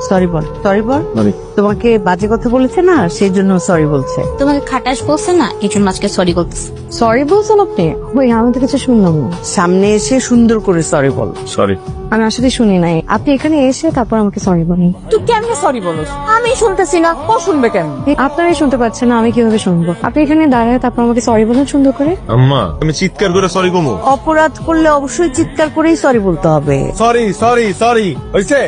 Sorry বল, sorry বল। তোমাকে বাজে কথা বলেছে না, সেই জন্য সরি বলছে। তোমাকে খাটাস বলছে না, এই জন্য আজকে সরি বলতেছে। সরি বলছেন আপনি? ওই আমি তো কিছু শুনলাম না। সামনে এসে সুন্দর করে সরি বল। সরি। আমি আসলে শুনি নাই। আপনি এখানে এসে তারপর আমাকে সরি বলেন। তুই কেমনে সরি বলস? আমি শুনতেছি না, ও শুনবে কেন? আপনারাই শুনতে পাচ্ছেন না, আমি কিভাবে শুনবো? আপনি এখানে দাঁড়ায় তারপর আমাকে সরি বলেন সুন্দর করে। আম্মা, আমি চিৎকার করে সরি কমু? অপরাধ করলে অবশ্যই চিৎকার করেই সরি বলতে হবে। সরি সরি সরি হইছে।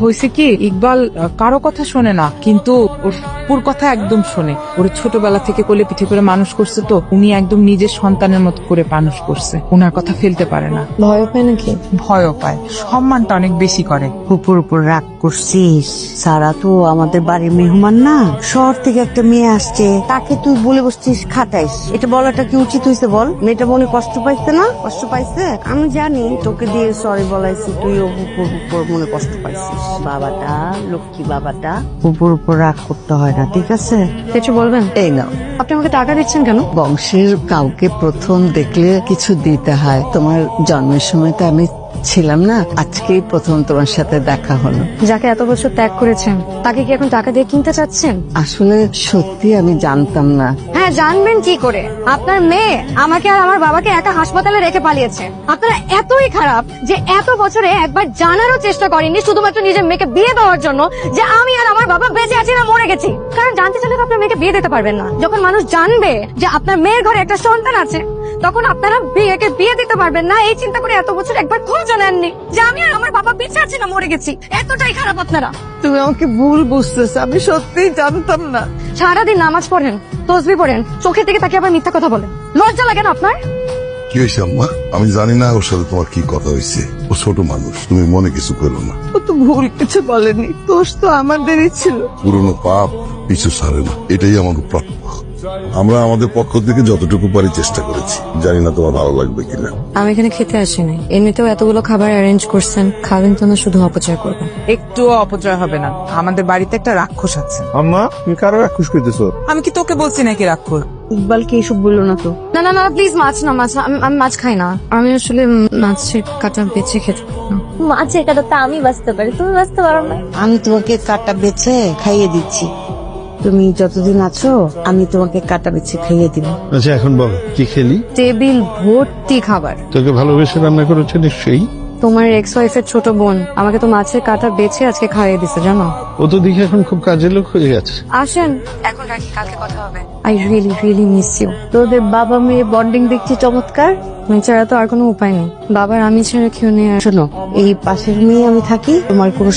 হয়েছে কি, ইকবাল কারো কথা শোনে না, কিন্তু ওর ফুপুর কথা একদম শোনে। ওর ছোটবেলা থেকে কোলে পিঠে করে মানুষ করছে, তো উনি একদম নিজের সন্তানের মতো করে মানুষ করছে। ওনার কথা ফেলতে পারে না, ভয় পায় নাকি? ভয়ও পায়, সম্মানটা অনেক বেশি করে। ফুপুর উপর রাগ করছিস? সারা তো আমাদের বাড়ির মেহমান না, শহর থেকে একটা মেয়ে আসছে, তাকে তুই বলে বসছিস খাটাইস। এটা বলাটা কি উচিত হয়েছে বল? মেয়েটা মনে কষ্ট পাইছে না? কষ্ট পাইছে? আমি জানি তোকে দিয়ে সরি বলাইছি, তুইও ফুপুর উপর মনে কষ্ট পাইছিস। বাবাটা, লক্ষ্মী বাবাটা, ফুপুর উপর রাগ করতে হয় না, ঠিক আছে? কিছু বলবেন? এই নাও। আপনি আমাকে টাকা দিচ্ছেন কেন? বংশের কাউকে প্রথম দেখলে কিছু দিতে হয়। তোমার জন্মের সময় তো আমি ছিলাম না, আজকেই প্রথম তোমার সাথে দেখা হলো। যাকে এত বছর ত্যাগ করেছেন তাকে কি এখন টাকা দিয়ে কিনতে চাচ্ছেন? আসলে সত্যি আমি জানতাম না। হ্যাঁ, জানবেন কি করে? আপনার মেয়ে আমাকে আর আমার বাবাকে একা হাসপাতালে রেখে পালিয়েছে। আপনারা এতই খারাপ যে এত বছরে একবার জানারও চেষ্টা করেননি, শুধুমাত্র নিজের মেয়েকে বিয়ে দেওয়ার জন্য, যে আমি আর আমার বাবা বেঁচে আছি না মরে গেছি। কারণ জানতে চাইলে তো আপনার মেয়েকে বিয়ে দিতে পারবেন না। যখন মানুষ জানবে যে আপনার মেয়ের ঘরে একটা সন্তান আছে, তখন আপনারা বিয়েকে বিয়ে দিতে পারবেন না। এই চিন্তা করে এত বছর একবার খোঁজও নেননি যে আমি আর আমার বাবা বেঁচে আছি না মরে গেছি। এতটাই খারাপ আপনারা। তুমি আমাকে ভুল বুঝতেছ, আমি সত্যিই জানতাম না। সারাদিন নামাজ পড়েন, তসবি পড়েন, চোখের দিকে তাকিয়ে আবার মিথ্যা কথা বলেন। লজ্জা লাগে না আপনার? কি হয়েছে আম্মা? আমি জানি না ওর সাথে তোমার কি কথা হয়েছে। ও ছোট মানুষ, তুমি মনে কিছু করো না। ও তো ভুল কিছু বলেনি, দোষ তো আমাদেরই ছিল। পুরনো পাপ পিছু ছাড়ে না, এটাই আমার প্রাপ্য। আমরা আমাদের পক্ষ থেকে যতটুকু পারি চেষ্টা করেছি। জানি না তোমার ভালো লাগবে কিনা। আমি এখানে খেতে আসিনি, এমনিতেও এতগুলো খাবার অ্যারেঞ্জ করছেন, খাবেন তো না শুধু অপচয় করবেন। একটুও অপচয় হবে না। আমাদের বাড়িতে একটা রাক্ষস আছে। আম্মা, তুমি কারো রাক্ষস করতেছো? আমি কি তোকে বলছি নাকি রাক্ষস? ইকবালকে এসব বললো না তো? না না না, প্লিজ মাছ না, মাছ না, আমি মাছ খাই না। আমি আসলে মাছের কাটা বেছে খেতে পারি না। মাছের কাটা তো আমি বাঁচতে পারি, তুমি বাঁচতে পারো না। আমি তোমাকে কাটা বেছে খাইয়ে দিচ্ছি। তুমি যতদিন আছো আমি তোমাকে কাটা বেছে খাইয়ে দিব। আচ্ছা, এখন বল কি খেলি? টেবিল ভর্তি খাবার। তোকে ভালোবেসে রান্না করেছে নিশ্চয়ই। তোমার এক্স ওয়াইফের ছোট বোন আমাকে তো মাছের কাটা বেছে আজকে খাইয়ে দিছে, জানো? ও তো দেখি এখন খুব কাজের লোক হয়ে গেছে। আসেন এখন রাখি, কালকে কথা হবে। I really really miss you. তোদের বাবা মেয়ে বন্ডিং দেখছি চমৎকার। আমি ছাড়া তো আর কোনো উপায় নেই। বাবার আমি ছাড়া কেউ নেই। শোনো, এই পাশের মেয়ে আমি থাকি, তোমার কোনো